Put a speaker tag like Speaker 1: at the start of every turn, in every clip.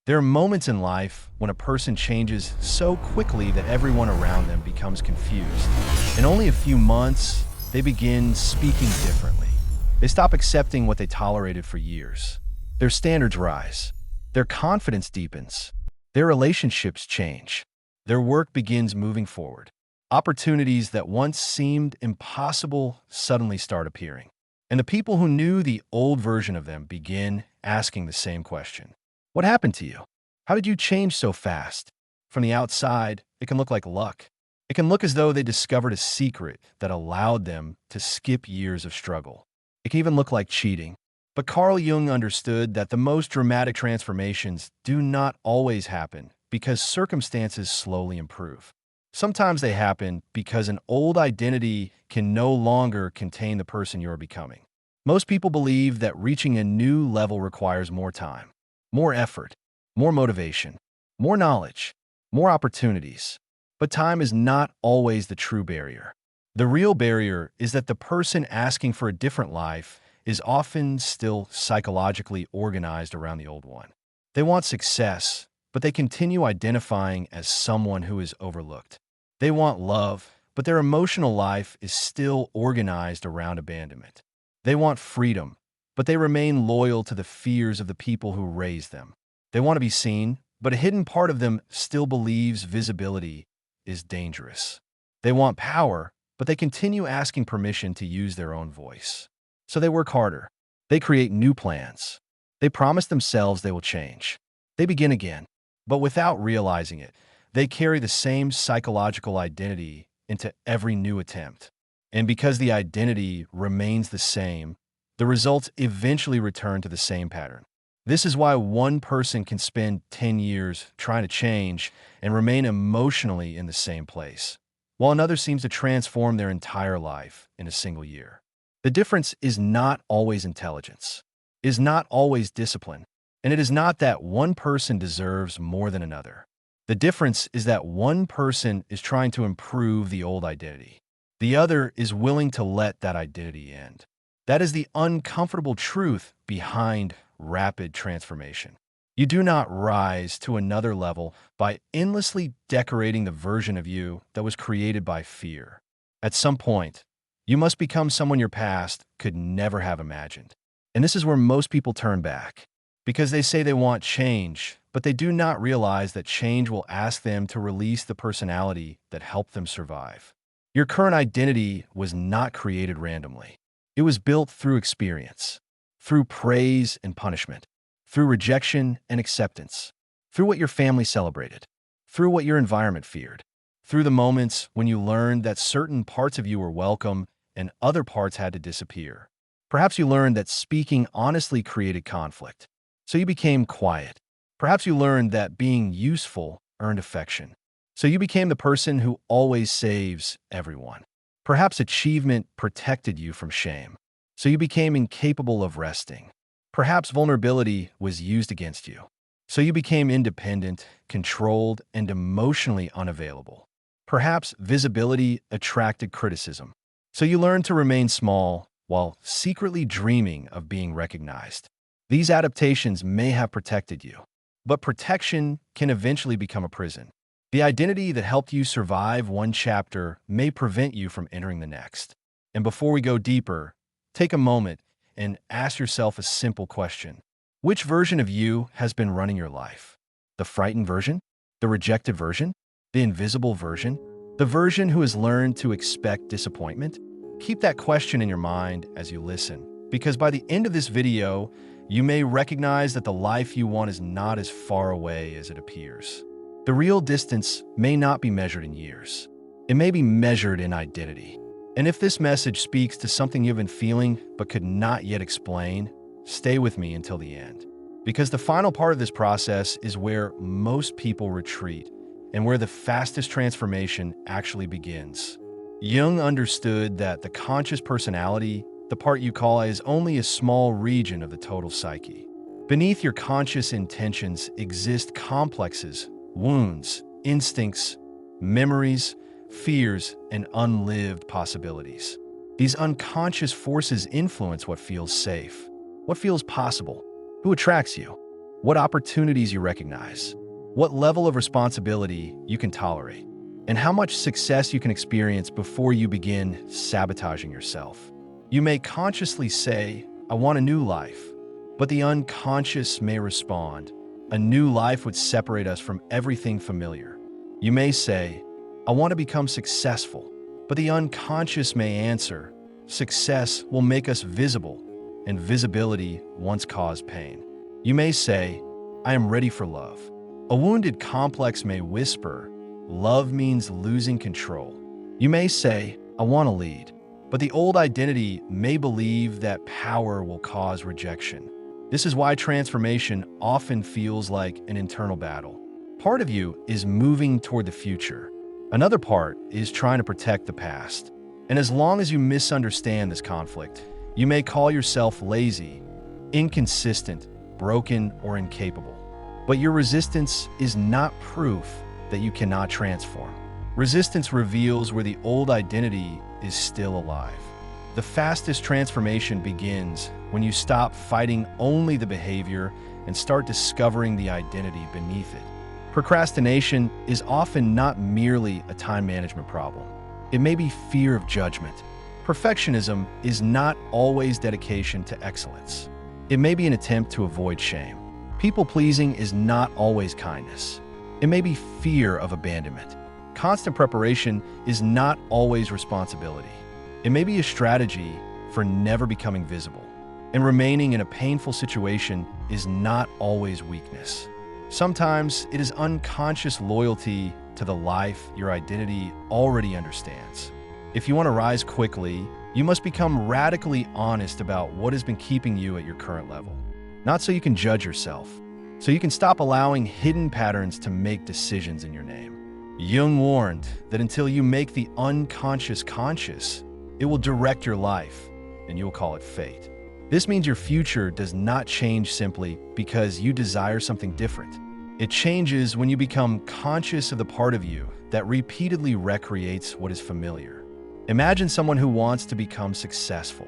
Speaker 1: There are moments in life when a person changes so quickly that everyone around them becomes confused. In only a few months, they begin speaking differently. They stop accepting what they tolerated for years. Their standards rise. Their confidence deepens. Their relationships change. Their work begins moving forward. Opportunities that once seemed impossible suddenly start appearing. And the people who knew the old version of them begin asking the same question. What happened to you? How did you change so fast? From the outside, it can look like luck. It can look as though they discovered a secret that allowed them to skip years of struggle. It can even look like cheating. But Carl Jung understood that the most dramatic transformations do not always happen because circumstances slowly improve. Sometimes they happen because an old identity can no longer contain the person you're becoming. Most people believe that reaching a new level requires more time, more effort, more motivation, more knowledge, more opportunities. But time is not always the true barrier. The real barrier is that the person asking for a different life is often still psychologically organized around the old one. They want success, but they continue identifying as someone who is overlooked. They want love, but their emotional life is still organized around abandonment. They want freedom, but they remain loyal to the fears of the people who raised them. They want to be seen, but a hidden part of them still believes visibility is dangerous. They want power, but they continue asking permission to use their own voice. So they work harder. They create new plans. They promise themselves they will change. They begin again. But without realizing it, they carry the same psychological identity into every new attempt. And because the identity remains the same, the results eventually return to the same pattern. This is why one person can spend 10 years trying to change and remain emotionally in the same place, while another seems to transform their entire life in a single year. The difference is not always intelligence, is not always discipline, and it is not that one person deserves more than another. The difference is that one person is trying to improve the old identity. The other is willing to let that identity end. That is the uncomfortable truth behind rapid transformation. You do not rise to another level by endlessly decorating the version of you that was created by fear. At some point, you must become someone your past could never have imagined. And this is where most people turn back, because they say they want change, but they do not realize that change will ask them to release the personality that helped them survive. Your current identity was not created randomly. It was built through experience, through praise and punishment, through rejection and acceptance, through what your family celebrated, through what your environment feared, through the moments when you learned that certain parts of you were welcome and other parts had to disappear. Perhaps you learned that speaking honestly created conflict, so you became quiet. Perhaps you learned that being useful earned affection, so you became the person who always saves everyone. Perhaps achievement protected you from shame, so you became incapable of resting. Perhaps vulnerability was used against you, so you became independent, controlled, and emotionally unavailable. Perhaps visibility attracted criticism, so you learned to remain small while secretly dreaming of being recognized. These adaptations may have protected you, but protection can eventually become a prison. The identity that helped you survive one chapter may prevent you from entering the next. And before we go deeper, take a moment and ask yourself a simple question. Which version of you has been running your life? The frightened version? The rejected version? The invisible version? The version who has learned to expect disappointment? Keep that question in your mind as you listen, because by the end of this video, you may recognize that the life you want is not as far away as it appears. The real distance may not be measured in years. It may be measured in identity. And if this message speaks to something you've been feeling but could not yet explain, stay with me until the end. Because the final part of this process is where most people retreat and where the fastest transformation actually begins. Jung understood that the conscious personality, the part you call, is only a small region of the total psyche. Beneath your conscious intentions exist complexes, wounds, instincts, memories, fears, and unlived possibilities. These unconscious forces influence what feels safe, what feels possible, who attracts you, what opportunities you recognize, what level of responsibility you can tolerate, and how much success you can experience before you begin sabotaging yourself. You may consciously say, "I want a new life," but the unconscious may respond, "A new life would separate us from everything familiar." You may say, "I want to become successful," but the unconscious may answer, "Success will make us visible, and visibility once caused pain." You may say, "I am ready for love." A wounded complex may whisper, "Love means losing control." You may say, "I want to lead," but the old identity may believe that power will cause rejection. This is why transformation often feels like an internal battle. Part of you is moving toward the future. Another part is trying to protect the past. And as long as you misunderstand this conflict, you may call yourself lazy, inconsistent, broken, or incapable. But your resistance is not proof that you cannot transform. Resistance reveals where the old identity is still alive. The fastest transformation begins when you stop fighting only the behavior and start discovering the identity beneath it. Procrastination is often not merely a time management problem. It may be fear of judgment. Perfectionism is not always dedication to excellence. It may be an attempt to avoid shame. People-pleasing is not always kindness. It may be fear of abandonment. Constant preparation is not always responsibility. It may be a strategy for never becoming visible. And remaining in a painful situation is not always weakness. Sometimes it is unconscious loyalty to the life your identity already understands. If you want to rise quickly, you must become radically honest about what has been keeping you at your current level. Not so you can judge yourself, so you can stop allowing hidden patterns to make decisions in your name. Jung warned that until you make the unconscious conscious, it will direct your life, and you'll call it fate. This means your future does not change simply because you desire something different. It changes when you become conscious of the part of you that repeatedly recreates what is familiar. Imagine someone who wants to become successful.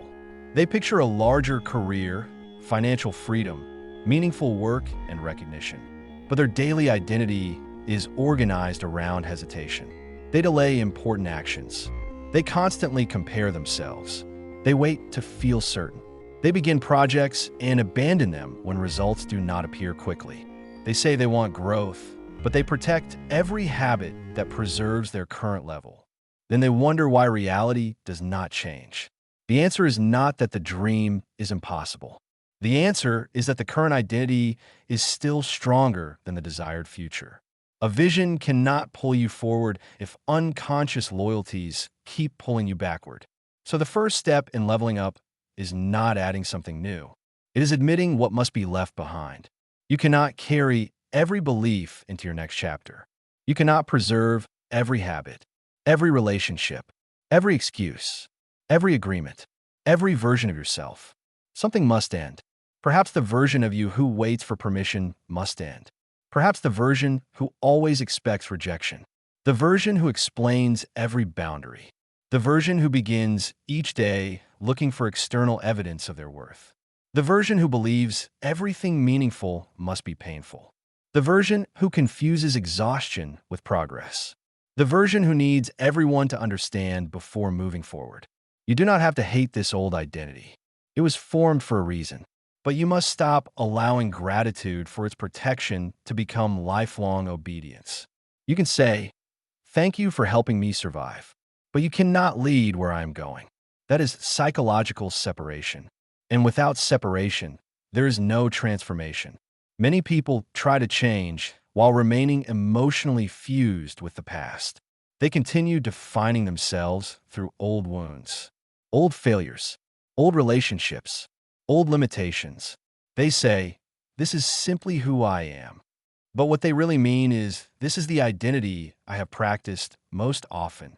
Speaker 1: They picture a larger career, financial freedom, meaningful work, and recognition. But their daily identity is organized around hesitation. They delay important actions. They constantly compare themselves. They wait to feel certain. They begin projects and abandon them when results do not appear quickly. They say they want growth, but they protect every habit that preserves their current level. Then they wonder why reality does not change. The answer is not that the dream is impossible. The answer is that the current identity is still stronger than the desired future. A vision cannot pull you forward if unconscious loyalties keep pulling you backward. So the first step in leveling up is not adding something new. It is admitting what must be left behind. You cannot carry every belief into your next chapter. You cannot preserve every habit, every relationship, every excuse, every agreement, every version of yourself. Something must end. Perhaps the version of you who waits for permission must end. Perhaps the version who always expects rejection. The version who explains every boundary. The version who begins each day looking for external evidence of their worth. The version who believes everything meaningful must be painful. The version who confuses exhaustion with progress. The version who needs everyone to understand before moving forward. You do not have to hate this old identity. It was formed for a reason. But you must stop allowing gratitude for its protection to become lifelong obedience. You can say, "Thank you for helping me survive," but you cannot lead where I am going. That is psychological separation. And without separation, there is no transformation. Many people try to change while remaining emotionally fused with the past. They continue defining themselves through old wounds, old failures, old relationships, old limitations. They say, "This is simply who I am." But what they really mean is, "This is the identity I have practiced most often."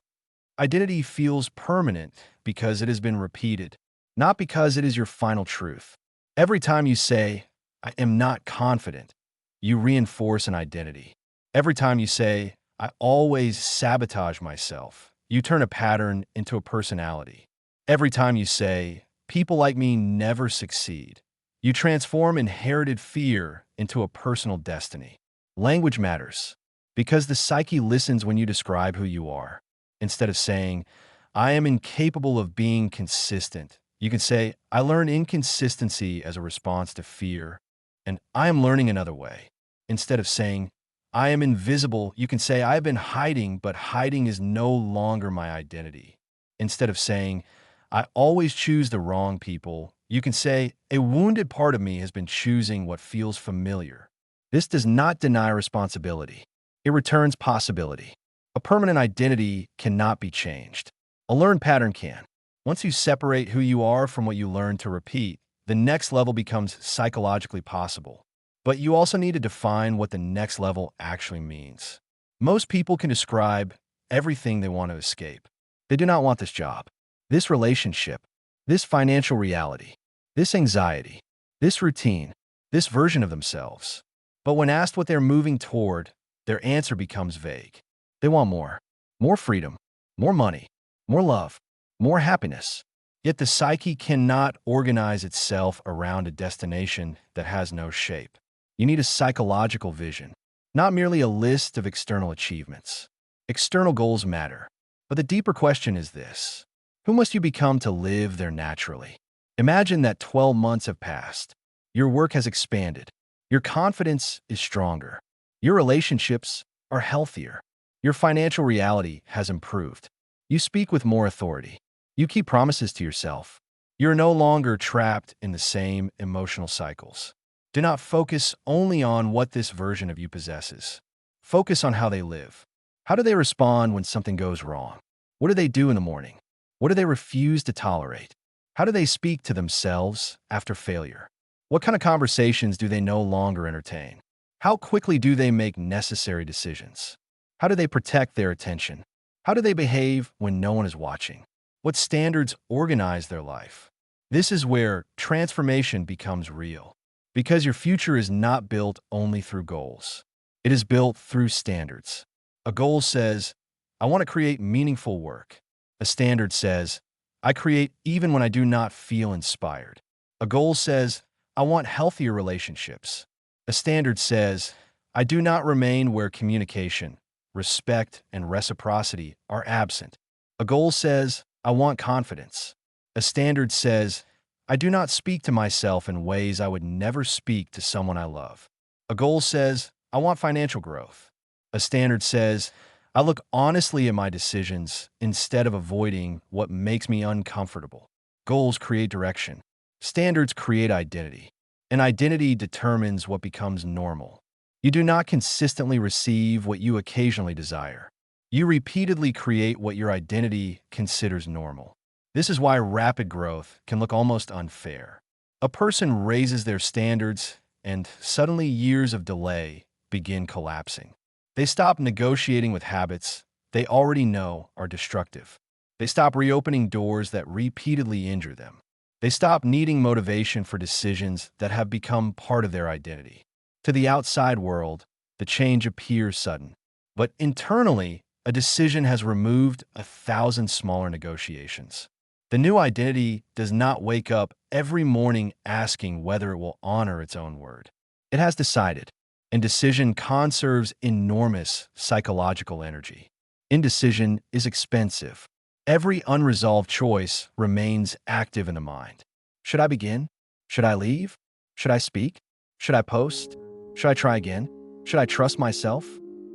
Speaker 1: Identity feels permanent because it has been repeated, not because it is your final truth. Every time you say, "I am not confident," you reinforce an identity. Every time you say, "I always sabotage myself," you turn a pattern into a personality. Every time you say, "People like me never succeed," you transform inherited fear into a personal destiny. Language matters because the psyche listens when you describe who you are. Instead of saying, I am incapable of being consistent, you can say, I learn inconsistency as a response to fear, and I am learning another way. Instead of saying, I am invisible, you can say, I have been hiding, but hiding is no longer my identity. Instead of saying, I always choose the wrong people, you can say, a wounded part of me has been choosing what feels familiar. This does not deny responsibility. It returns possibility. A permanent identity cannot be changed. A learned pattern can. Once you separate who you are from what you learn to repeat, the next level becomes psychologically possible. But you also need to define what the next level actually means. Most people can describe everything they want to escape. They do not want this job, this relationship, this financial reality, this anxiety, this routine, this version of themselves. But when asked what they're moving toward, their answer becomes vague. They want more. More freedom, more money, more love, more happiness. Yet the psyche cannot organize itself around a destination that has no shape. You need a psychological vision, not merely a list of external achievements. External goals matter, but the deeper question is this: who must you become to live there naturally? Imagine that 12 months have passed. Your work has expanded. Your confidence is stronger. Your relationships are healthier. Your financial reality has improved. You speak with more authority. You keep promises to yourself. You're no longer trapped in the same emotional cycles. Do not focus only on what this version of you possesses. Focus on how they live. How do they respond when something goes wrong? What do they do in the morning? What do they refuse to tolerate? How do they speak to themselves after failure? What kind of conversations do they no longer entertain? How quickly do they make necessary decisions? How do they protect their attention? How do they behave when no one is watching? What standards organize their life? This is where transformation becomes real. Because your future is not built only through goals. It is built through standards. A goal says, I want to create meaningful work. A standard says, I create even when I do not feel inspired. A goal says, I want healthier relationships. A standard says, I do not remain where communication, respect, and reciprocity are absent. A goal says, I want confidence. A standard says, I do not speak to myself in ways I would never speak to someone I love. A goal says, I want financial growth. A standard says, I look honestly at my decisions instead of avoiding what makes me uncomfortable. Goals create direction. Standards create identity. And identity determines what becomes normal. You do not consistently receive what you occasionally desire. You repeatedly create what your identity considers normal. This is why rapid growth can look almost unfair. A person raises their standards, and suddenly years of delay begin collapsing. They stop negotiating with habits they already know are destructive. They stop reopening doors that repeatedly injure them. They stop needing motivation for decisions that have become part of their identity. To the outside world, the change appears sudden. But internally, a decision has removed 1,000 smaller negotiations. The new identity does not wake up every morning asking whether it will honor its own word. It has decided, and decision conserves enormous psychological energy. Indecision is expensive. Every unresolved choice remains active in the mind. Should I begin? Should I leave? Should I speak? Should I post? Should I try again? Should I trust myself?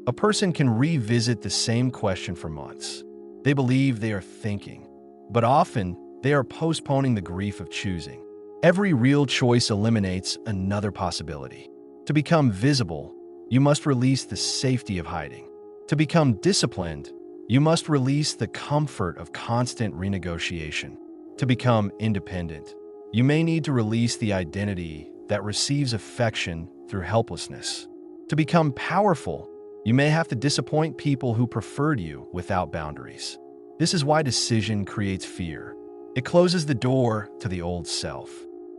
Speaker 1: A person can revisit the same question for months. They believe they are thinking, but often they are postponing the grief of choosing. Every real choice eliminates another possibility. To become visible, you must release the safety of hiding. To become disciplined, you must release the comfort of constant renegotiation. To become independent, you may need to release the identity that receives affection through helplessness. To become powerful, you may have to disappoint people who preferred you without boundaries. This is why decision creates fear. It closes the door to the old self.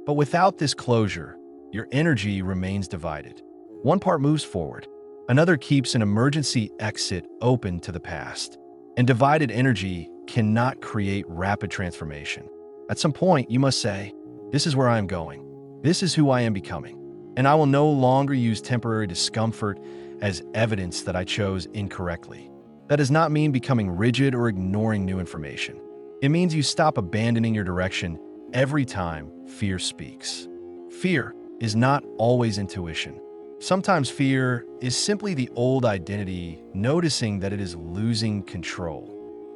Speaker 1: But without this closure, your energy remains divided. One part moves forward. Another keeps an emergency exit open to the past. And divided energy cannot create rapid transformation. At some point, you must say, this is where I am going. This is who I am becoming. And I will no longer use temporary discomfort as evidence that I chose incorrectly. That does not mean becoming rigid or ignoring new information. It means you stop abandoning your direction every time fear speaks. Fear is not always intuition. Sometimes fear is simply the old identity noticing that it is losing control.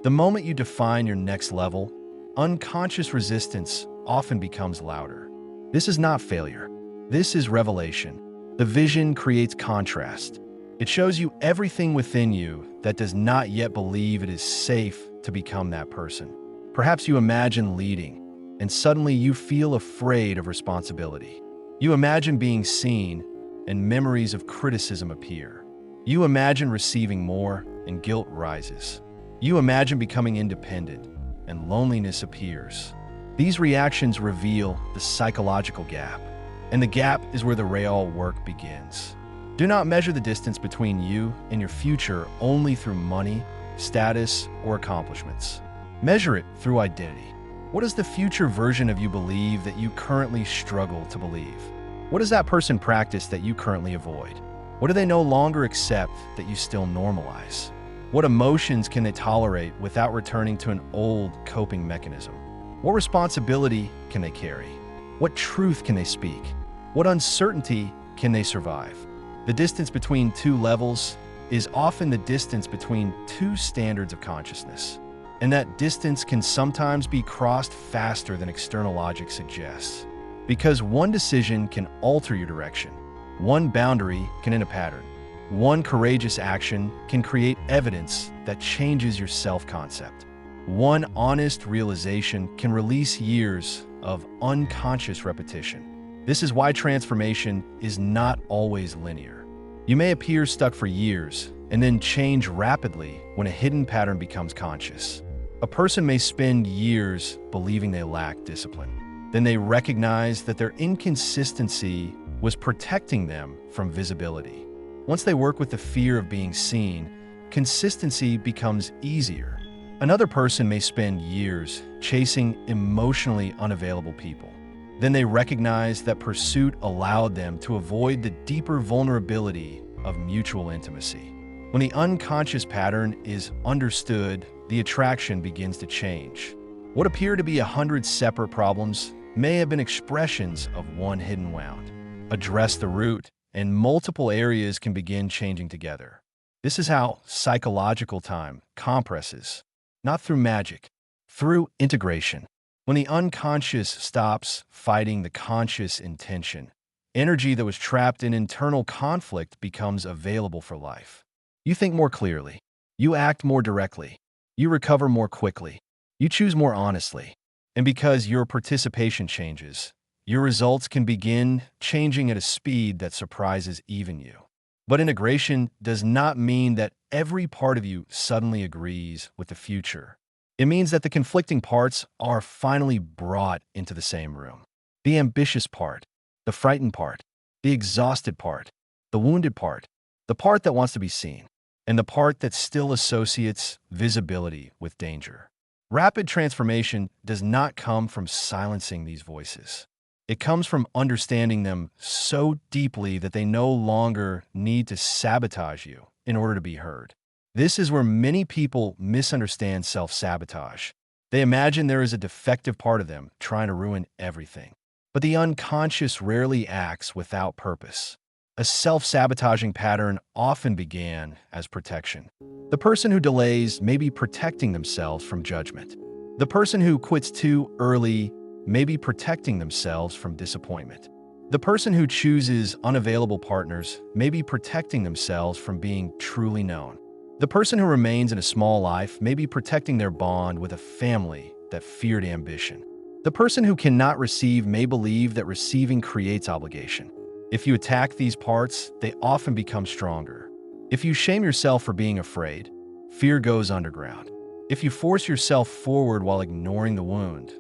Speaker 1: The moment you define your next level, unconscious resistance often becomes louder. This is not failure. This is revelation. The vision creates contrast. It shows you everything within you that does not yet believe it is safe to become that person. Perhaps you imagine leading, and suddenly you feel afraid of responsibility. You imagine being seen, and memories of criticism appear. You imagine receiving more, and guilt rises. You imagine becoming independent, and loneliness appears. These reactions reveal the psychological gap, and the gap is where the real work begins. Do not measure the distance between you and your future only through money, status, or accomplishments. Measure it through identity. What does the future version of you believe that you currently struggle to believe? What does that person practice that you currently avoid? What do they no longer accept that you still normalize? What emotions can they tolerate without returning to an old coping mechanism? What responsibility can they carry? What truth can they speak? What uncertainty can they survive? The distance between two levels is often the distance between two standards of consciousness. And that distance can sometimes be crossed faster than external logic suggests. Because one decision can alter your direction. One boundary can end a pattern. One courageous action can create evidence that changes your self-concept. One honest realization can release years of unconscious repetition. This is why transformation is not always linear. You may appear stuck for years and then change rapidly when a hidden pattern becomes conscious. A person may spend years believing they lack discipline. Then they recognize that their inconsistency was protecting them from visibility. Once they work with the fear of being seen, consistency becomes easier. Another person may spend years chasing emotionally unavailable people. Then they recognize that pursuit allowed them to avoid the deeper vulnerability of mutual intimacy. When the unconscious pattern is understood, the attraction begins to change. What appear to be 100 separate problems may have been expressions of one hidden wound. Address the root, and multiple areas can begin changing together. This is how psychological time compresses, not through magic, through integration. When the unconscious stops fighting the conscious intention, energy that was trapped in internal conflict becomes available for life. You think more clearly. You act more directly. You recover more quickly. You choose more honestly. And because your participation changes, your results can begin changing at a speed that surprises even you. But integration does not mean that every part of you suddenly agrees with the future. It means that the conflicting parts are finally brought into the same room. The ambitious part, the frightened part, the exhausted part, the wounded part, the part that wants to be seen, and the part that still associates visibility with danger. Rapid transformation does not come from silencing these voices. It comes from understanding them so deeply that they no longer need to sabotage you in order to be heard. This is where many people misunderstand self-sabotage. They imagine there is a defective part of them trying to ruin everything. But the unconscious rarely acts without purpose. A self-sabotaging pattern often began as protection. The person who delays may be protecting themselves from judgment. The person who quits too early may be protecting themselves from disappointment. The person who chooses unavailable partners may be protecting themselves from being truly known. The person who remains in a small life may be protecting their bond with a family that feared ambition. The person who cannot receive may believe that receiving creates obligation. If you attack these parts, they often become stronger. If you shame yourself for being afraid, fear goes underground. If you force yourself forward while ignoring the wound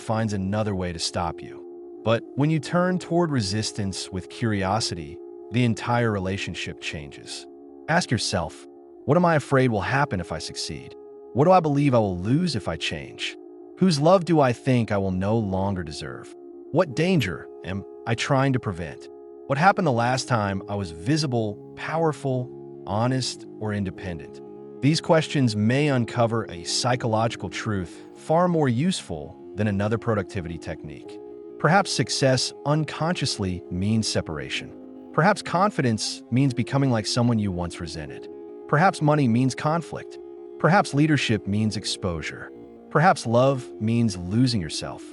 Speaker 1: finds another way to stop you. But when you turn toward resistance with curiosity, the entire relationship changes. Ask yourself, what am I afraid will happen if I succeed? What do I believe I will lose if I change? Whose love do I think I will no longer deserve? What danger am I trying to prevent? What happened the last time I was visible, powerful, honest, or independent? These questions may uncover a psychological truth far more useful than another productivity technique. Perhaps success unconsciously means separation. Perhaps confidence means becoming like someone you once resented. Perhaps money means conflict. Perhaps leadership means exposure. Perhaps love means losing yourself.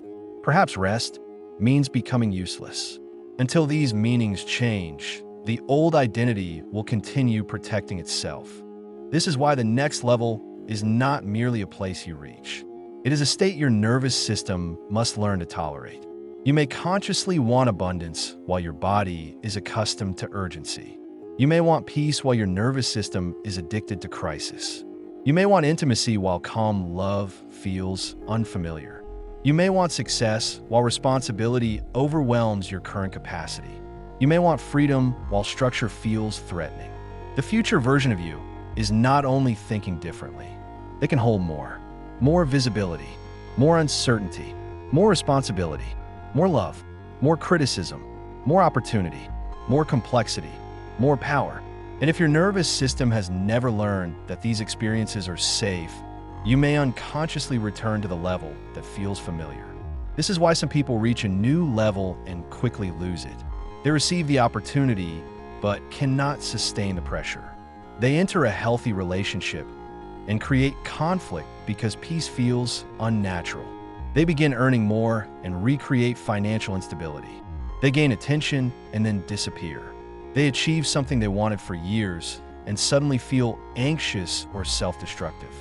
Speaker 1: Perhaps rest means becoming useless. Until these meanings change, the old identity will continue protecting itself. This is why the next level is not merely a place you reach. It is a state your nervous system must learn to tolerate. You may consciously want abundance while your body is accustomed to urgency. You may want peace while your nervous system is addicted to crisis. You may want intimacy while calm love feels unfamiliar. You may want success while responsibility overwhelms your current capacity. You may want freedom while structure feels threatening. The future version of you is not only thinking differently. They can hold more. More visibility, more uncertainty, more responsibility, more love, more criticism, more opportunity, more complexity, more power. And if your nervous system has never learned that these experiences are safe, you may unconsciously return to the level that feels familiar. This is why some people reach a new level and quickly lose it. They receive the opportunity, but cannot sustain the pressure. They enter a healthy relationship and create conflict because peace feels unnatural. They begin earning more and recreate financial instability. They gain attention and then disappear. They achieve something they wanted for years and suddenly feel anxious or self-destructive.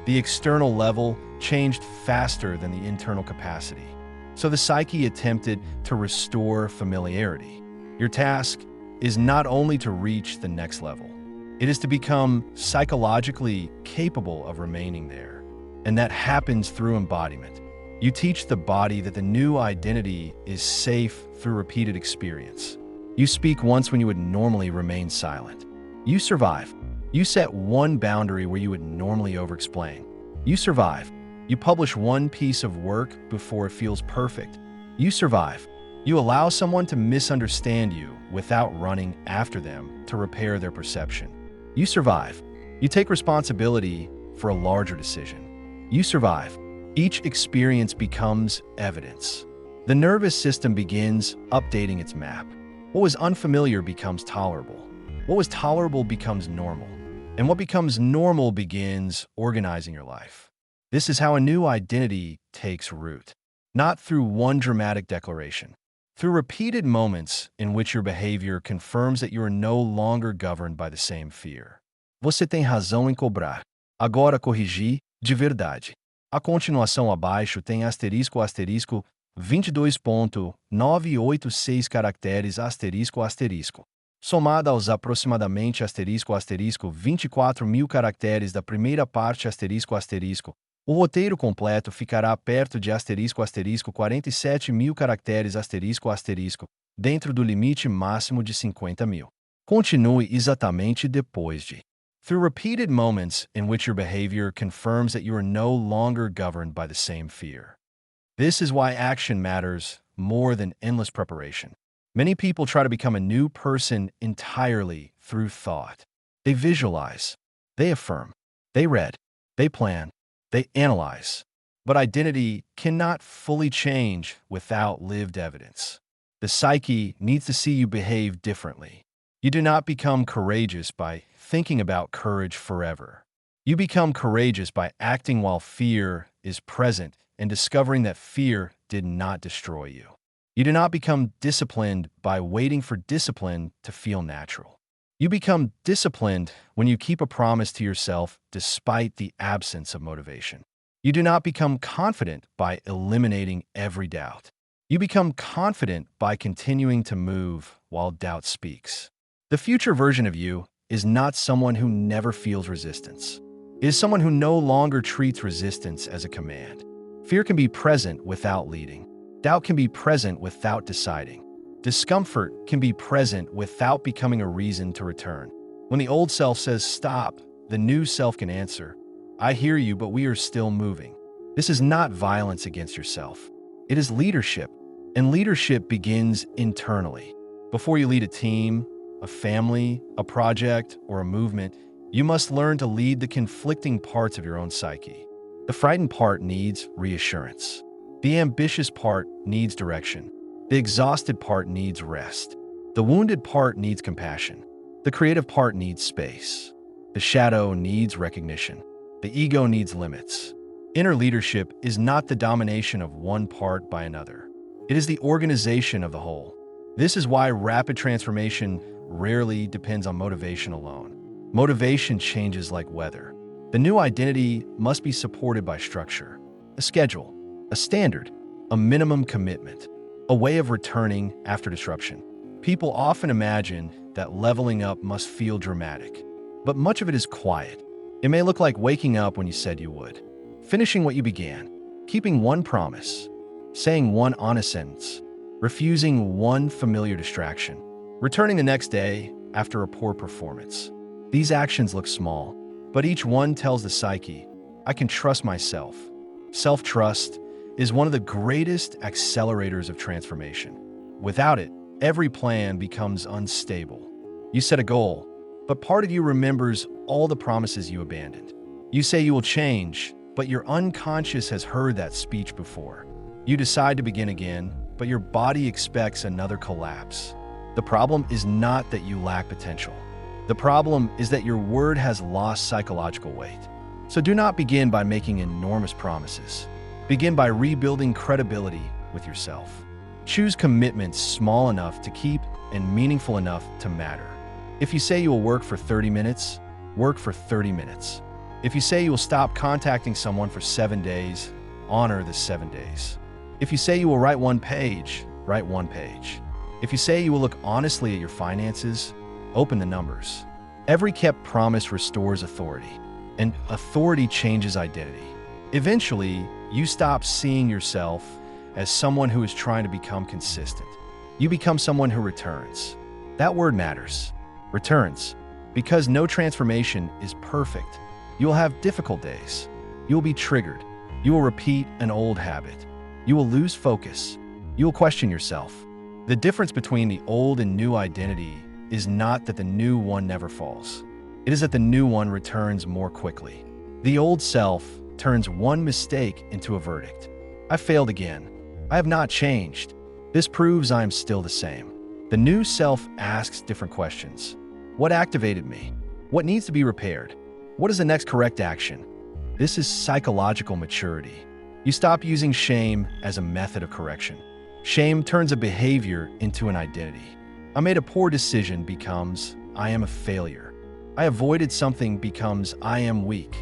Speaker 1: The external level changed faster than the internal capacity. So the psyche attempted to restore familiarity. Your task is not only to reach the next level, it is to become psychologically capable of remaining there. And that happens through embodiment. You teach the body that the new identity is safe through repeated experience. You speak once when you would normally remain silent. You survive. You set one boundary where you would normally over-explain. You survive. You publish one piece of work before it feels perfect. You survive. You allow someone to misunderstand you without running after them to repair their perception. You survive. You take responsibility for a larger decision. You survive. Each experience becomes evidence. The nervous system begins updating its map. What was unfamiliar becomes tolerable. What was tolerable becomes normal. And what becomes normal begins organizing your life. This is how a new identity takes root. Not through one dramatic declaration. Through repeated moments in which your behavior confirms that you are no longer governed by the same fear. Você tem razão em cobrar. Agora corrigir de verdade. A continuação abaixo tem asterisco asterisco 22.986 caracteres asterisco asterisco. Somada aos aproximadamente asterisco asterisco 24.000 caracteres da primeira parte asterisco asterisco, o roteiro completo ficará perto de asterisco asterisco 47.000 caracteres asterisco asterisco, dentro do limite máximo de 50.000. Continue exatamente depois de. Through repeated moments in which your behavior confirms that you are no longer governed by the same fear. This is why action matters more than endless preparation. Many people try to become a new person entirely through thought. They visualize, they affirm, they read, they plan, they analyze. But identity cannot fully change without lived evidence. The psyche needs to see you behave differently. You do not become courageous by thinking about courage forever. You become courageous by acting while fear is present and discovering that fear did not destroy you. You do not become disciplined by waiting for discipline to feel natural. You become disciplined when you keep a promise to yourself despite the absence of motivation. You do not become confident by eliminating every doubt. You become confident by continuing to move while doubt speaks. The future version of you is not someone who never feels resistance. It is someone who no longer treats resistance as a command. Fear can be present without leading. Doubt can be present without deciding. Discomfort can be present without becoming a reason to return. When the old self says stop, the new self can answer, I hear you, but we are still moving. This is not violence against yourself. It is leadership, and leadership begins internally. Before you lead a team, a family, a project, or a movement, you must learn to lead the conflicting parts of your own psyche. The frightened part needs reassurance. The ambitious part needs direction. The exhausted part needs rest. The wounded part needs compassion. The creative part needs space. The shadow needs recognition. The ego needs limits. Inner leadership is not the domination of one part by another. It is the organization of the whole. This is why rapid transformation rarely depends on motivation alone. Motivation changes like weather. The new identity must be supported by structure, a schedule, a standard, a minimum commitment, a way of returning after disruption. People often imagine that leveling up must feel dramatic, but much of it is quiet. It may look like waking up when you said you would, finishing what you began, keeping one promise, saying one honest sentence, refusing one familiar distraction, returning the next day after a poor performance. These actions look small, but each one tells the psyche, I can trust myself. Self-trust is one of the greatest accelerators of transformation. Without it, every plan becomes unstable. You set a goal, but part of you remembers all the promises you abandoned. You say you will change, but your unconscious has heard that speech before. You decide to begin again, but your body expects another collapse. The problem is not that you lack potential. The problem is that your word has lost psychological weight. So do not begin by making enormous promises. Begin by rebuilding credibility with yourself. Choose commitments small enough to keep and meaningful enough to matter. If you say you will work for 30 minutes, work for 30 minutes. If you say you will stop contacting someone for 7 days, honor the 7 days. If you say you will write one page, write one page. If you say you will look honestly at your finances, open the numbers. Every kept promise restores authority, and authority changes identity. Eventually, you stop seeing yourself as someone who is trying to become consistent. You become someone who returns. That word matters. Returns. Because no transformation is perfect. You will have difficult days. You will be triggered. You will repeat an old habit. You will lose focus. You will question yourself. The difference between the old and new identity is not that the new one never falls. It is that the new one returns more quickly. The old self turns one mistake into a verdict. I failed again. I have not changed. This proves I am still the same. The new self asks different questions. What activated me? What needs to be repaired? What is the next correct action? This is psychological maturity. You stop using shame as a method of correction. Shame turns a behavior into an identity. I made a poor decision becomes I am a failure. I avoided something becomes I am weak.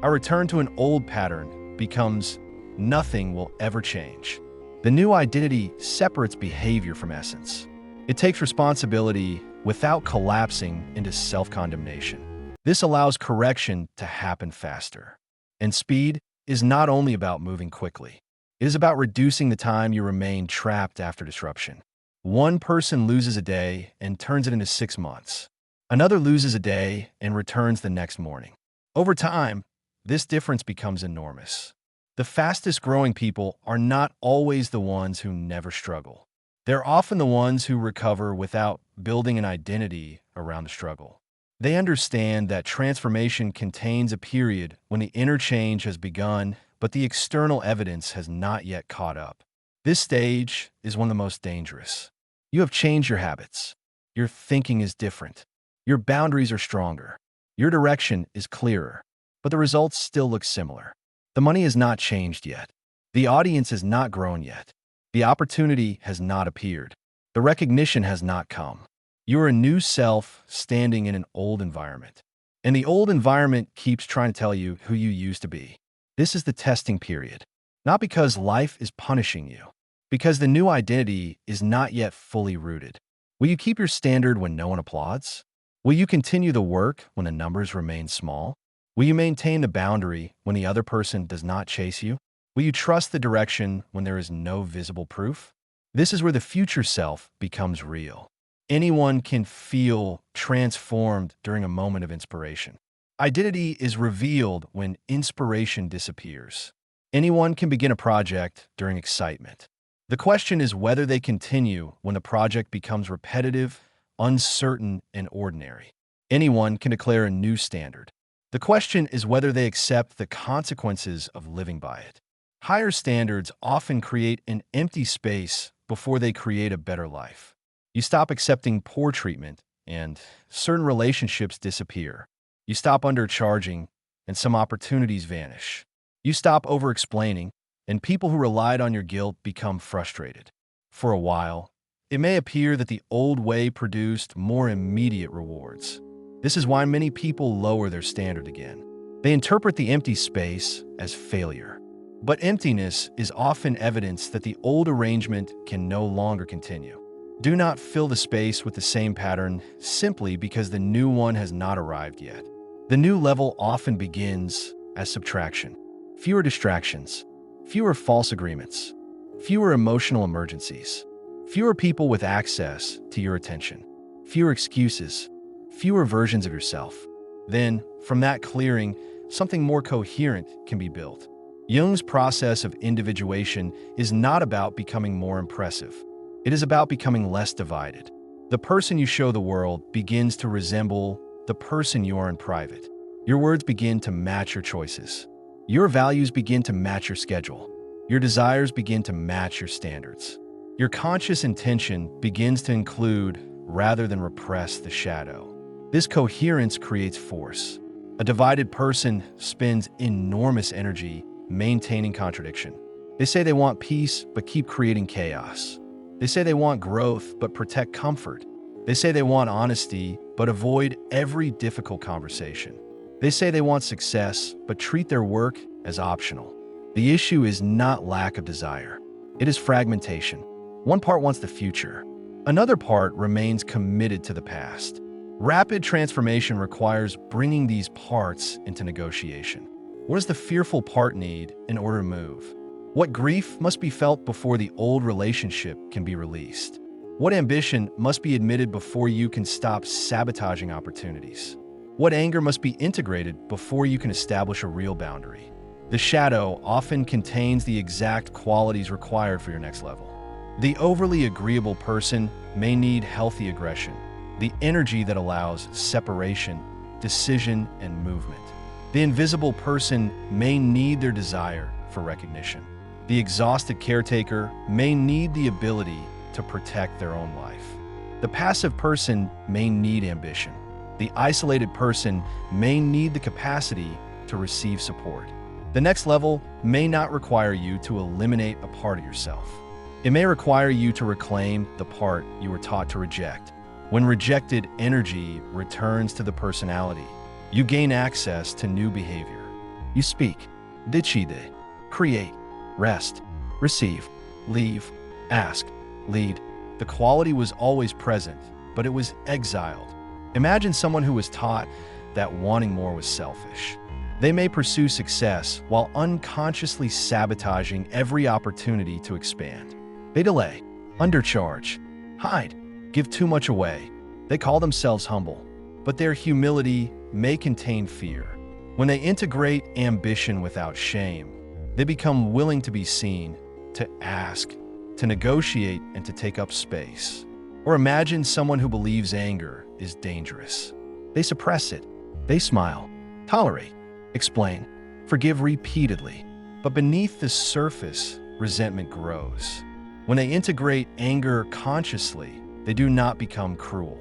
Speaker 1: I return to an old pattern becomes nothing will ever change. The new identity separates behavior from essence. It takes responsibility without collapsing into self-condemnation. This allows correction to happen faster. And speed is not only about moving quickly. It is about reducing the time you remain trapped after disruption. One person loses a day and turns it into 6 months. Another loses a day and returns the next morning. Over time, this difference becomes enormous. The fastest growing people are not always the ones who never struggle. They're often the ones who recover without building an identity around the struggle. They understand that transformation contains a period when the inner change has begun, but the external evidence has not yet caught up. This stage is one of the most dangerous. You have changed your habits. Your thinking is different. Your boundaries are stronger. Your direction is clearer, but the results still look similar. The money has not changed yet. The audience has not grown yet. The opportunity has not appeared. The recognition has not come. You're a new self standing in an old environment. And the old environment keeps trying to tell you who you used to be. This is the testing period. Not because life is punishing you, because the new identity is not yet fully rooted. Will you keep your standard when no one applauds? Will you continue the work when the numbers remain small? Will you maintain the boundary when the other person does not chase you? Will you trust the direction when there is no visible proof? This is where the future self becomes real. Anyone can feel transformed during a moment of inspiration. Identity is revealed when inspiration disappears. Anyone can begin a project during excitement. The question is whether they continue when the project becomes repetitive, uncertain, and ordinary. Anyone can declare a new standard. The question is whether they accept the consequences of living by it. Higher standards often create an empty space before they create a better life. You stop accepting poor treatment, and certain relationships disappear. You stop undercharging, and some opportunities vanish. You stop over-explaining, and people who relied on your guilt become frustrated. For a while, it may appear that the old way produced more immediate rewards. This is why many people lower their standard again. They interpret the empty space as failure. But emptiness is often evidence that the old arrangement can no longer continue. Do not fill the space with the same pattern simply because the new one has not arrived yet. The new level often begins as subtraction. Fewer distractions, fewer false agreements, fewer emotional emergencies, fewer people with access to your attention, fewer excuses, fewer versions of yourself. Then, from that clearing, something more coherent can be built. Jung's process of individuation is not about becoming more impressive. It is about becoming less divided. The person you show the world begins to resemble the person you are in private. Your words begin to match your choices. Your values begin to match your schedule. Your desires begin to match your standards. Your conscious intention begins to include rather than repress the shadow. This coherence creates force. A divided person spends enormous energy maintaining contradiction. They say they want peace, but keep creating chaos. They say they want growth, but protect comfort. They say they want honesty, but avoid every difficult conversation. They say they want success, but treat their work as optional. The issue is not lack of desire. It is fragmentation. One part wants the future. Another part remains committed to the past. Rapid transformation requires bringing these parts into negotiation. What does the fearful part need in order to move? What grief must be felt before the old relationship can be released? What ambition must be admitted before you can stop sabotaging opportunities? What anger must be integrated before you can establish a real boundary? The shadow often contains the exact qualities required for your next level. The overly agreeable person may need healthy aggression, the energy that allows separation, decision, and movement. The invisible person may need their desire for recognition. The exhausted caretaker may need the ability to protect their own life. The passive person may need ambition. The isolated person may need the capacity to receive support. The next level may not require you to eliminate a part of yourself. It may require you to reclaim the part you were taught to reject. When rejected energy returns to the personality, you gain access to new behavior. You speak, decide, create, rest, receive, leave, ask, lead. The quality was always present, but it was exiled. Imagine someone who was taught that wanting more was selfish. They may pursue success while unconsciously sabotaging every opportunity to expand. They delay, undercharge, hide, give too much away. They call themselves humble, but their humility may contain fear. When they integrate ambition without shame, they become willing to be seen, to ask, to negotiate, and to take up space. Or imagine someone who believes anger is dangerous. They suppress it. They smile, tolerate, explain, forgive repeatedly. But beneath the surface, resentment grows. When they integrate anger consciously, they do not become cruel.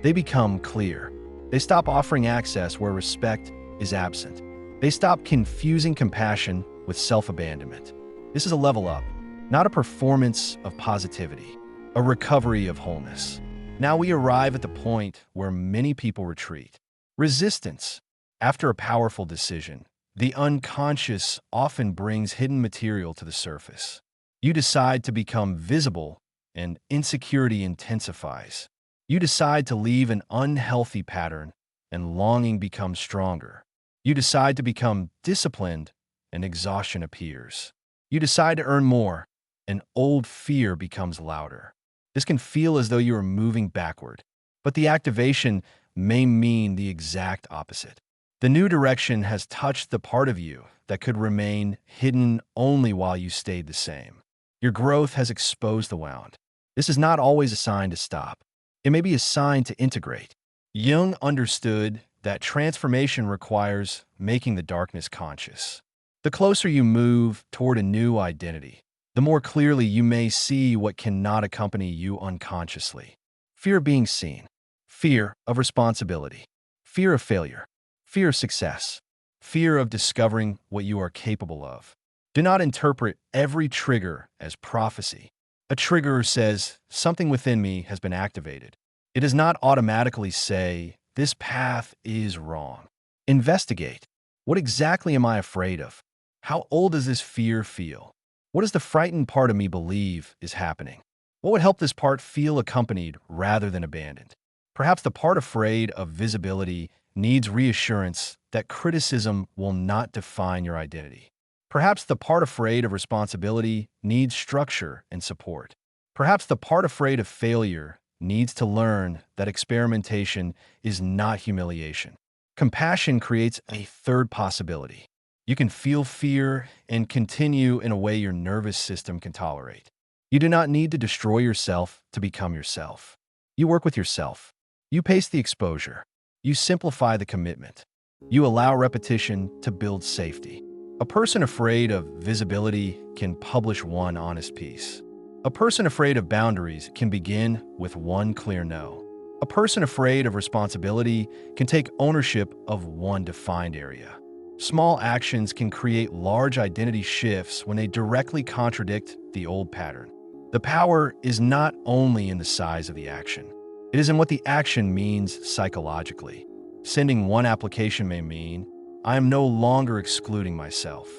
Speaker 1: They become clear. They stop offering access where respect is absent. They stop confusing compassion with self-abandonment. This is a level up, not a performance of positivity, a recovery of wholeness. Now we arrive at the point where many people retreat. Resistance. After a powerful decision, the unconscious often brings hidden material to the surface. You decide to become visible, and insecurity intensifies. You decide to leave an unhealthy pattern, and longing becomes stronger. You decide to become disciplined, and exhaustion appears. You decide to earn more, and old fear becomes louder. This can feel as though you are moving backward, but the activation may mean the exact opposite. The new direction has touched the part of you that could remain hidden only while you stayed the same. Your growth has exposed the wound. This is not always a sign to stop. It may be a sign to integrate. Jung understood that transformation requires making the darkness conscious. The closer you move toward a new identity, the more clearly you may see what cannot accompany you unconsciously. Fear of being seen, fear of responsibility, fear of failure, fear of success, fear of discovering what you are capable of. Do not interpret every trigger as prophecy. A trigger says, something within me has been activated. It does not automatically say, this path is wrong. Investigate. What exactly am I afraid of? How old does this fear feel? What does the frightened part of me believe is happening? What would help this part feel accompanied rather than abandoned? Perhaps the part afraid of visibility needs reassurance that criticism will not define your identity. Perhaps the part afraid of responsibility needs structure and support. Perhaps the part afraid of failure needs to learn that experimentation is not humiliation. Compassion creates a third possibility. You can feel fear and continue in a way your nervous system can tolerate. You do not need to destroy yourself to become yourself. You work with yourself. You pace the exposure. You simplify the commitment. You allow repetition to build safety. A person afraid of visibility can publish one honest piece. A person afraid of boundaries can begin with one clear no. A person afraid of responsibility can take ownership of one defined area. Small actions can create large identity shifts when they directly contradict the old pattern. The power is not only in the size of the action. It is in what the action means psychologically. Sending one application may mean, I am no longer excluding myself.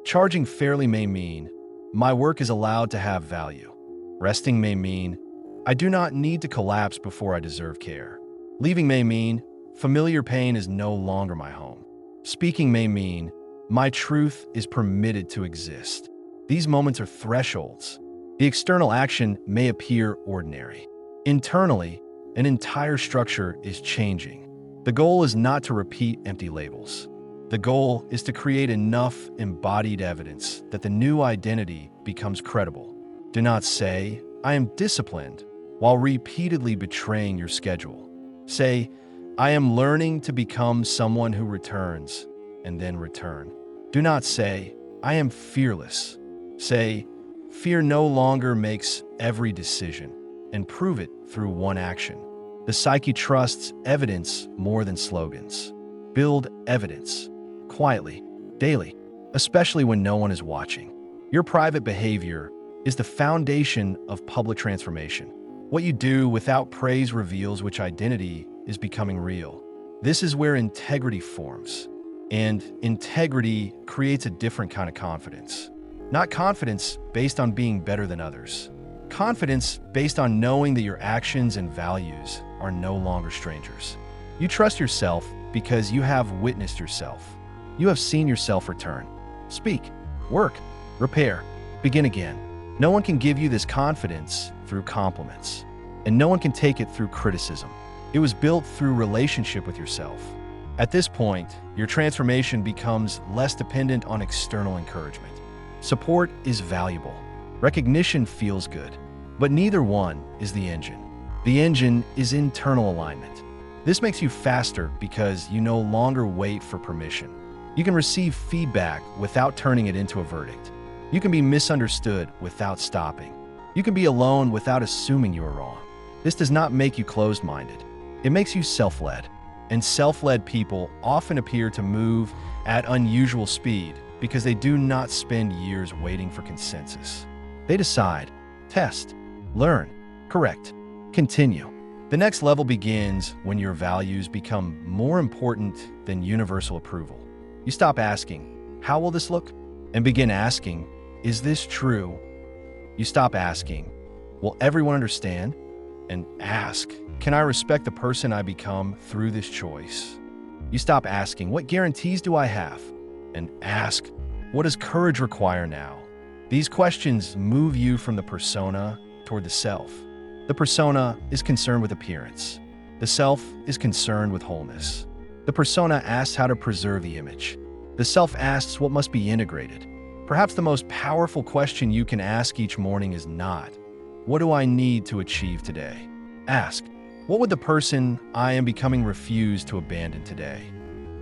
Speaker 1: Charging fairly may mean, my work is allowed to have value. Resting may mean, I do not need to collapse before I deserve care. Leaving may mean, familiar pain is no longer my home. Speaking may mean, my truth is permitted to exist. These moments are thresholds. The external action may appear ordinary. Internally, an entire structure is changing. The goal is not to repeat empty labels. The goal is to create enough embodied evidence that the new identity becomes credible. Do not say, I am disciplined, while repeatedly betraying your schedule. Say, I am learning to become someone who returns, and then return. Do not say, I am fearless. Say, fear no longer makes every decision, and prove it through one action. The psyche trusts evidence more than slogans. Build evidence, quietly, daily, especially when no one is watching. Your private behavior is the foundation of public transformation. What you do without praise reveals which identity is becoming real. This is where integrity forms. And integrity creates a different kind of confidence. Not confidence based on being better than others. Confidence based on knowing that your actions and values are no longer strangers. You trust yourself because you have witnessed yourself. You have seen yourself return. Speak, work, repair, begin again. No one can give you this confidence through compliments, and no one can take it through criticism. It was built through relationship with yourself. At this point, your transformation becomes less dependent on external encouragement. Support is valuable. Recognition feels good, but neither one is the engine. The engine is internal alignment. This makes you faster because you no longer wait for permission. You can receive feedback without turning it into a verdict. You can be misunderstood without stopping. You can be alone without assuming you are wrong. This does not make you closed-minded. It makes you self-led. And self-led people often appear to move at unusual speed because they do not spend years waiting for consensus. They decide, test, learn, correct, continue. The next level begins when your values become more important than universal approval. You stop asking, how will this look? And begin asking, is this true? You stop asking, will everyone understand? And ask, can I respect the person I become through this choice? You stop asking, what guarantees do I have? And ask, what does courage require now? These questions move you from the persona toward the self. The persona is concerned with appearance. The self is concerned with wholeness. The persona asks how to preserve the image. The self asks what must be integrated. Perhaps the most powerful question you can ask each morning is not, "What do I need to achieve today?" Ask, "What would the person I am becoming refuse to abandon today?"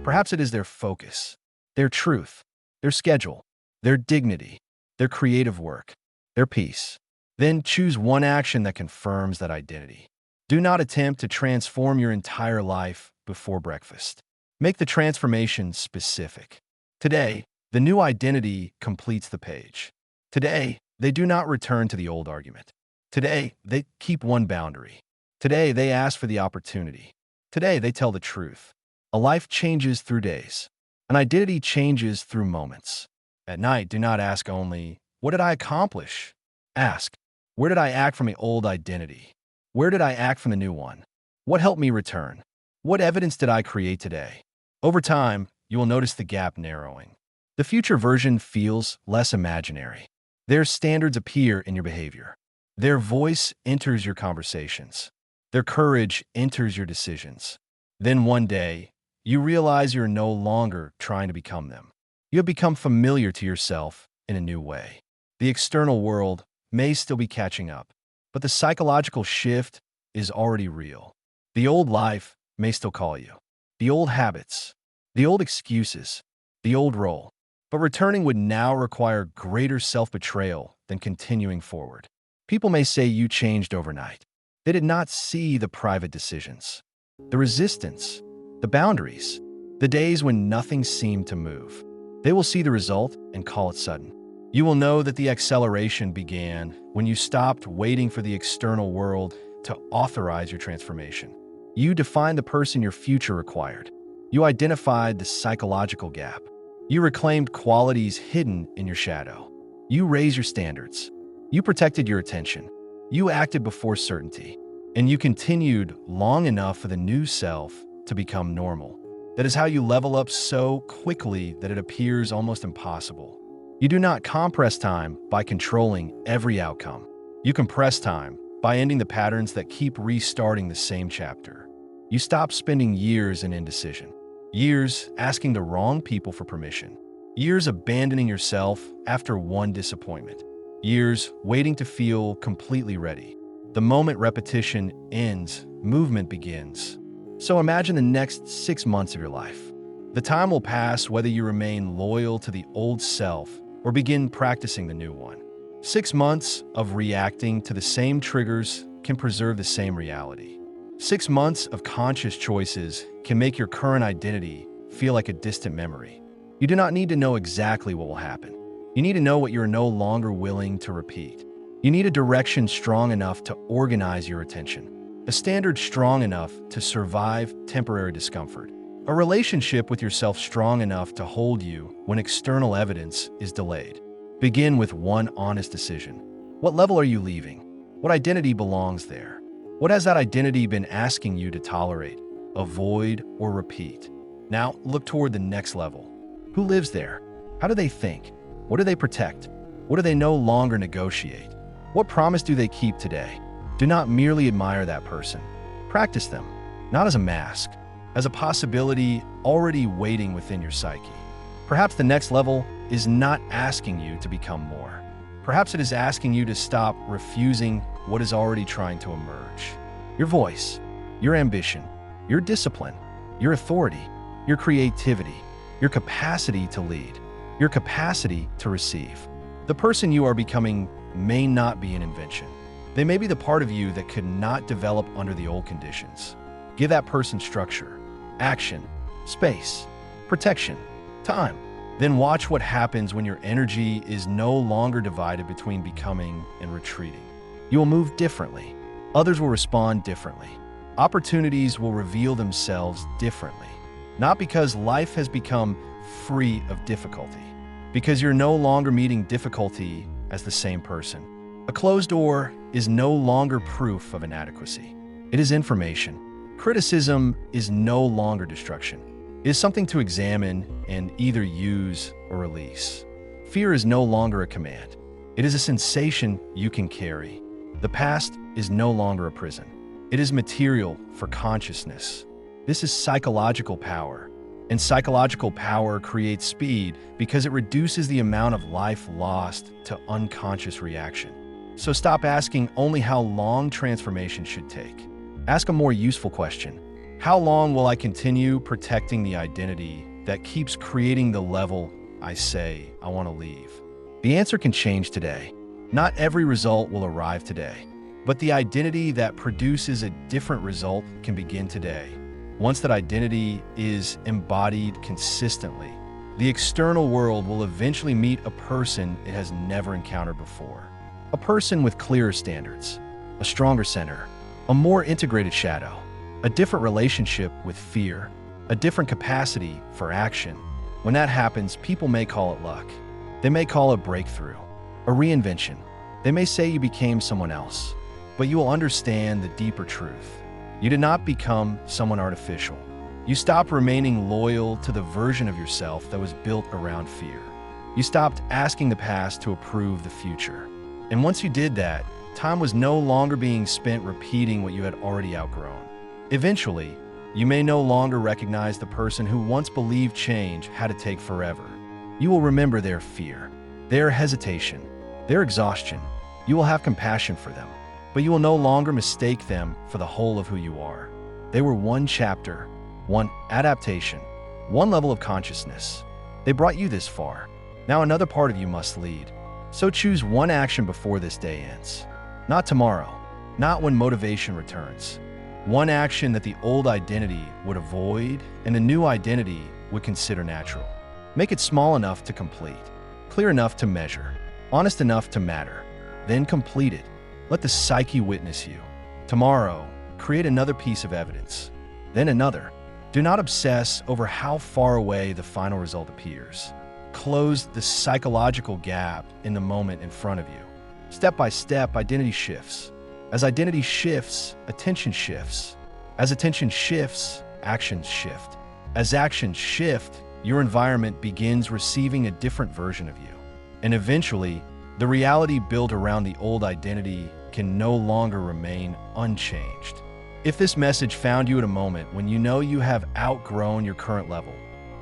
Speaker 1: Perhaps it is their focus, their truth, their schedule, their dignity, their creative work, their peace. Then choose one action that confirms that identity. Do not attempt to transform your entire life before breakfast. Make the transformation specific. Today, the new identity completes the page. Today, they do not return to the old argument. Today, they keep one boundary. Today, they ask for the opportunity. Today, they tell the truth. A life changes through days. An identity changes through moments. At night, do not ask only, "What did I accomplish?" Ask, "Where did I act from the old identity? Where did I act from the new one? What helped me return? What evidence did I create today?" Over time, you will notice the gap narrowing. The future version feels less imaginary. Their standards appear in your behavior. Their voice enters your conversations. Their courage enters your decisions. Then one day, you realize you're no longer trying to become them. You have become familiar to yourself in a new way. The external world may still be catching up, but the psychological shift is already real. The old life may still call you. The old habits, the old excuses, the old role. But returning would now require greater self-betrayal than continuing forward. People may say you changed overnight. They did not see the private decisions, the resistance, the boundaries, the days when nothing seemed to move. They will see the result and call it sudden. You will know that the acceleration began when you stopped waiting for the external world to authorize your transformation. You defined the person your future required. You identified the psychological gap. You reclaimed qualities hidden in your shadow. You raised your standards. You protected your attention. You acted before certainty. And you continued long enough for the new self to become normal. That is how you level up so quickly that it appears almost impossible. You do not compress time by controlling every outcome. You compress time by ending the patterns that keep restarting the same chapter. You stop spending years in indecision, years asking the wrong people for permission, years abandoning yourself after one disappointment, years waiting to feel completely ready. The moment repetition ends, movement begins. So imagine the next 6 months of your life. The time will pass whether you remain loyal to the old self or begin practicing the new one. 6 months of reacting to the same triggers can preserve the same reality. 6 months of conscious choices can make your current identity feel like a distant memory. You do not need to know exactly what will happen. You need to know what you're no longer willing to repeat. You need a direction strong enough to organize your attention, a standard strong enough to survive temporary discomfort, a relationship with yourself strong enough to hold you when external evidence is delayed. Begin with one honest decision. What level are you leaving? What identity belongs there? What has that identity been asking you to tolerate, avoid, or repeat? Now look toward the next level. Who lives there? How do they think? What do they protect? What do they no longer negotiate? What promise do they keep today? Do not merely admire that person. Practice them, not as a mask, as a possibility already waiting within your psyche. Perhaps the next level is not asking you to become more. Perhaps it is asking you to stop refusing what is already trying to emerge. Your voice, your ambition, your discipline, your authority, your creativity, your capacity to lead, your capacity to receive. The person you are becoming may not be an invention. They may be the part of you that could not develop under the old conditions. Give that person structure, action, space, protection, time. Then watch what happens when your energy is no longer divided between becoming and retreating. You will move differently. Others will respond differently. Opportunities will reveal themselves differently. Not because life has become free of difficulty, because you're no longer meeting difficulty as the same person. A closed door is no longer proof of inadequacy. It is information. Criticism is no longer destruction. It is something to examine and either use or release. Fear is no longer a command. It is a sensation you can carry. The past is no longer a prison. It is material for consciousness. This is psychological power, And psychological power creates speed because it reduces the amount of life lost to unconscious reaction. So stop asking only how long transformation should take. Ask a more useful question. How long will I continue protecting the identity that keeps creating the level I say I want to leave? The answer can change today. Not every result will arrive today, but the identity that produces a different result can begin today. Once that identity is embodied consistently, the external world will eventually meet a person it has never encountered before. A person with clearer standards, a stronger center, a more integrated shadow, a different relationship with fear, a different capacity for action. When that happens, people may call it luck. They may call it breakthrough, a reinvention. They may say you became someone else, but you will understand the deeper truth. You did not become someone artificial. You stopped remaining loyal to the version of yourself that was built around fear. You stopped asking the past to approve the future. And once you did that, time was no longer being spent repeating what you had already outgrown. Eventually, you may no longer recognize the person who once believed change had to take forever. You will remember their fear, their hesitation, their exhaustion. You will have compassion for them, but you will no longer mistake them for the whole of who you are. They were one chapter, one adaptation, one level of consciousness. They brought you this far. Now another part of you must lead. So choose one action before this day ends. Not tomorrow, not when motivation returns. One action that the old identity would avoid and a new identity would consider natural. Make it small enough to complete, clear enough to measure, honest enough to matter. Then complete it. Let the psyche witness you. Tomorrow, create another piece of evidence, then another. Do not obsess over how far away the final result appears. Close the psychological gap in the moment in front of you. Step by step, identity shifts. As identity shifts, attention shifts. As attention shifts, actions shift. As actions shift, your environment begins receiving a different version of you. And eventually, the reality built around the old identity can no longer remain unchanged. If this message found you at a moment when you know you have outgrown your current level,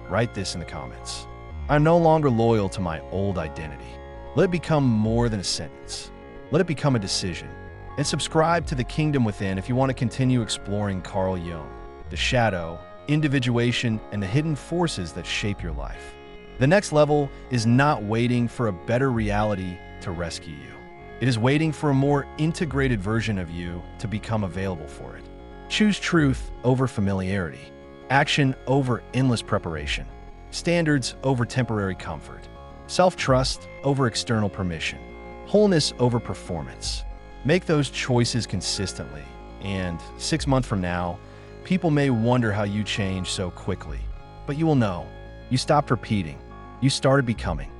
Speaker 1: write this in the comments. I'm no longer loyal to my old identity. Let it become more than a sentence. Let it become a decision. And subscribe to The Kingdom Within if you want to continue exploring Carl Jung, the shadow, individuation, and the hidden forces that shape your life. The next level is not waiting for a better reality to rescue you. It is waiting for a more integrated version of you to become available for it. Choose truth over familiarity, action over endless preparation, standards over temporary comfort, self-trust over external permission, wholeness over performance. Make those choices consistently, and 6 months from now, people may wonder how you changed so quickly. But you will know. You stopped repeating. You started becoming.